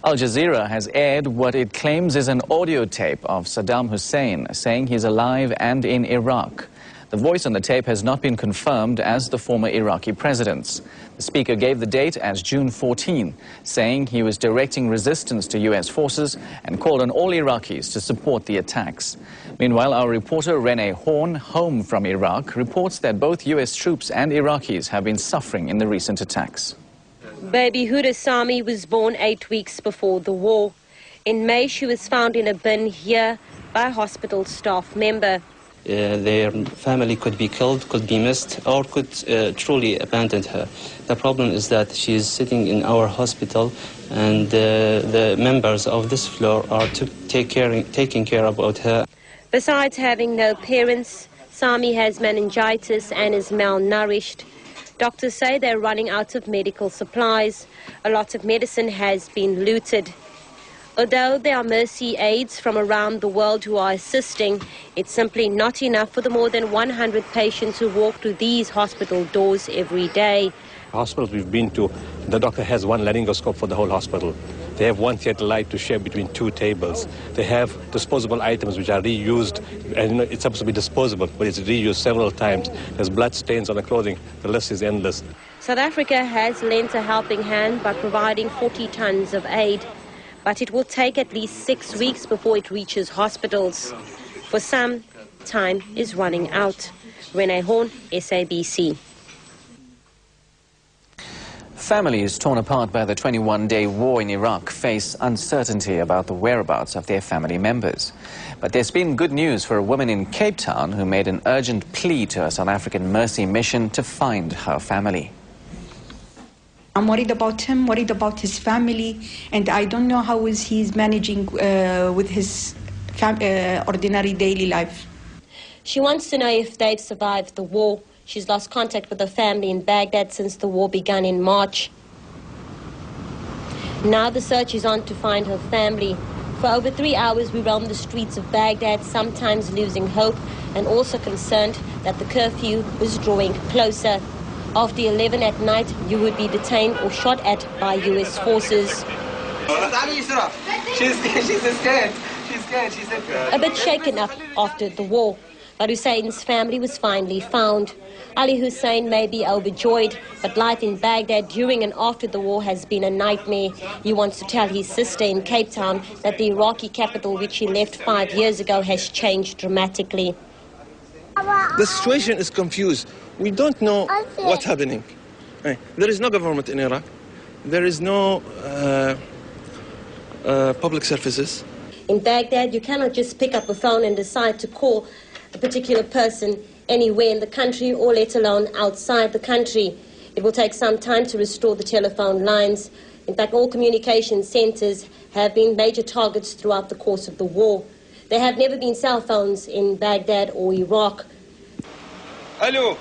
Al Jazeera has aired what it claims is an audio tape of Saddam Hussein saying he's alive and in Iraq. The voice on the tape has not been confirmed as the former Iraqi president's. The speaker gave the date as June 14, saying he was directing resistance to U.S. forces and called on all Iraqis to support the attacks. Meanwhile, our reporter Renee Horn, home from Iraq, reports that both U.S. troops and Iraqis have been suffering in the recent attacks. Baby Huda Sami was born 8 weeks before the war. In May, she was found in a bin here by a hospital staff member. Their family could be killed, could be missed, or could truly abandon her. The problem is that she is sitting in our hospital, and the members of this floor are taking care about her. Besides having no parents, Sami has meningitis and is malnourished. Doctors say they're running out of medical supplies. A lot of medicine has been looted. Although there are mercy aids from around the world who are assisting, it's simply not enough for the more than 100 patients who walk through these hospital doors every day. Hospitals we've been to, the doctor has one laryngoscope for the whole hospital. They have one theatre light to share between two tables. They have disposable items which are reused, and it's supposed to be disposable, but it's reused several times. There's blood stains on the clothing. The list is endless. South Africa has lent a helping hand by providing 40 tons of aid, but it will take at least 6 weeks before it reaches hospitals. For some, time is running out. Renee Horn, SABC. Families torn apart by the 21-day war in Iraq face uncertainty about the whereabouts of their family members. But there's been good news for a woman in Cape Town who made an urgent plea to a South African mercy mission to find her family. I'm worried about him, worried about his family, and I don't know how he's managing with his ordinary daily life. She wants to know if they've survived the war. She's lost contact with her family in Baghdad since the war began in March. Now the search is on to find her family. For over 3 hours we roamed the streets of Baghdad, sometimes losing hope and also concerned that the curfew was drawing closer. After 11 at night, you would be detained or shot at by U.S. forces. She's scared. She's scared. A bit shaken up after the war, but Hussein's family was finally found. Ali Hussein may be overjoyed, but life in Baghdad during and after the war has been a nightmare. He wants to tell his sister in Cape Town that the Iraqi capital, which he left 5 years ago, has changed dramatically. The situation is confused. We don't know what's happening. There is no government in Iraq. There is no public services. In Baghdad, you cannot just pick up a phone and decide to call a particular person anywhere in the country or let alone outside the country. It will take some time to restore the telephone lines. In fact, all communication centers have been major targets throughout the course of the war. There have never been cell phones in Baghdad or Iraq. Hello.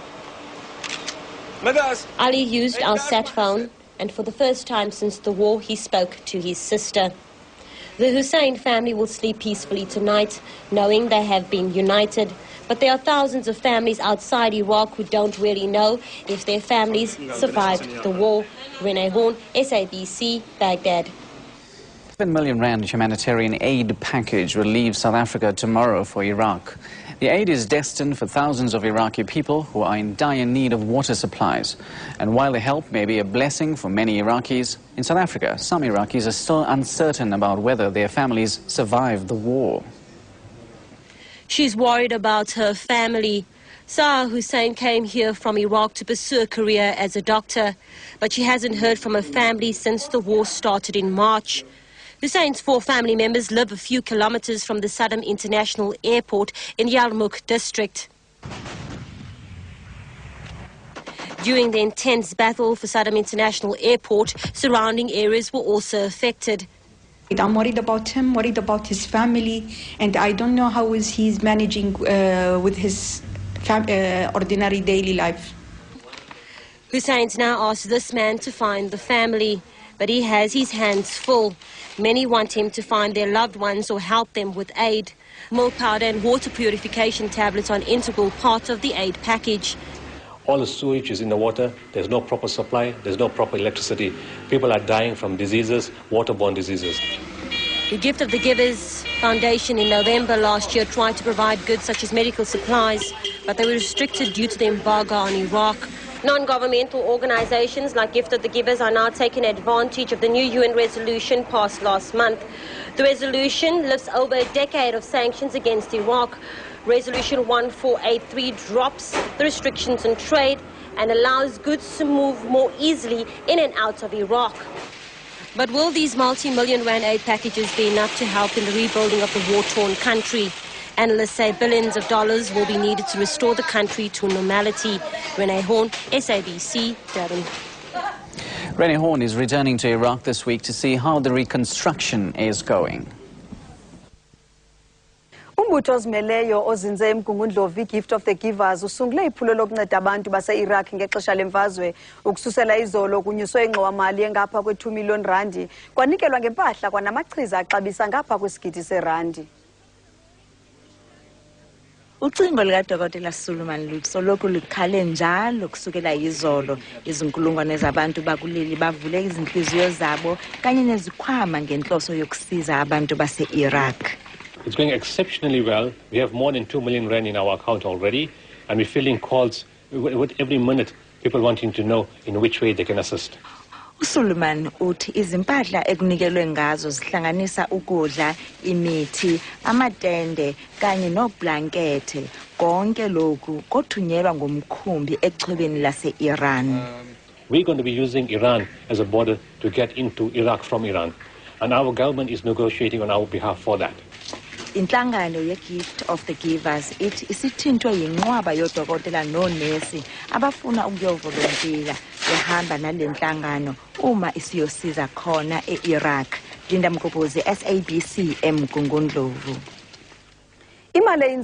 Ali used our sat phone, and for the first time since the war, he spoke to his sister. The Hussein family will sleep peacefully tonight, knowing they have been united. But there are thousands of families outside Iraq who don't really know if their families survived the war. Renee Horn, SABC, Baghdad. R7 million humanitarian aid package will leave South Africa tomorrow for Iraq. The aid is destined for thousands of Iraqi people who are in dire need of water supplies. And while the help may be a blessing for many Iraqis, in South Africa, some Iraqis are still uncertain about whether their families survived the war. She's worried about her family. Saar Hussein came here from Iraq to pursue a career as a doctor, but she hasn't heard from her family since the war started in March. Hussein's 4 family members live a few kilometers from the Saddam International Airport in Yarmouk district. During the intense battle for Saddam International Airport, surrounding areas were also affected. I'm worried about him, worried about his family, and I don't know how he's managing with his ordinary daily life. Hussein's now asked this man to find the family, but he has his hands full. Many want him to find their loved ones or help them with aid. Milk powder and water purification tablets are an integral part of the aid package. All the sewage is in the water. There's no proper supply. There's no proper electricity. People are dying from diseases, waterborne diseases. The Gift of the Givers Foundation in November last year tried to provide goods such as medical supplies, but they were restricted due to the embargo on Iraq. Non-governmental organizations like Gift of the Givers are now taking advantage of the new UN resolution passed last month. The resolution lifts over a decade of sanctions against Iraq. Resolution 1483 drops the restrictions on trade and allows goods to move more easily in and out of Iraq. But will these multi-million rand aid packages be enough to help in the rebuilding of the war-torn country? Analysts say billions of dollars will be needed to restore the country to normality. Renee Horn, SABC, Durban. Renee Horn is returning to Iraq this week to see how the reconstruction is going. Umbutho ozimeleyo ozinze eMgungundlovu Gift of the Givers usungule iphulo lokunceda abantu base-Iraq ngexesha lemfazwe ukususela izolo kunyuswe ingxowa-mali engapha kwe-2 million randi kwanikelwa ngempahla kwanamachiza axabisa ngapha kwesigidi serandi. Ucingo likaDokotela Suleiman lusoloko lukhale njalo kusukela izolo. Izinkulungwane zabantu bakuleli bavule izinhliziyo zabo kanye nezikhwama ngenhloso yokusiza abantu base-Iraq. It's going exceptionally well. We have more than 2 million rand in our account already, and we're filling calls with every minute, people wanting to know in which way they can assist. uSuleiman uthi izimpahla ekunikelwe ngazo zihlanganisa ukudla, imithi, amatende kanye noblankethe. Konke lokhu kothunyelwa ngomkhumbi echwebeni lase-Iran. We're going to be using Iran as a border to get into Iraq from Iran, and our government is negotiating on our behalf for that. Inhlangano ye-Gift of the Givers ithi isithintwe yinqwaba yodokotela nonesi abafuna ukuyovolontiya behamba nale nhlangano uma isiyosiza khona e-Iraq. Linda Mgobhozi, SABC, eMgungundlovu. Imali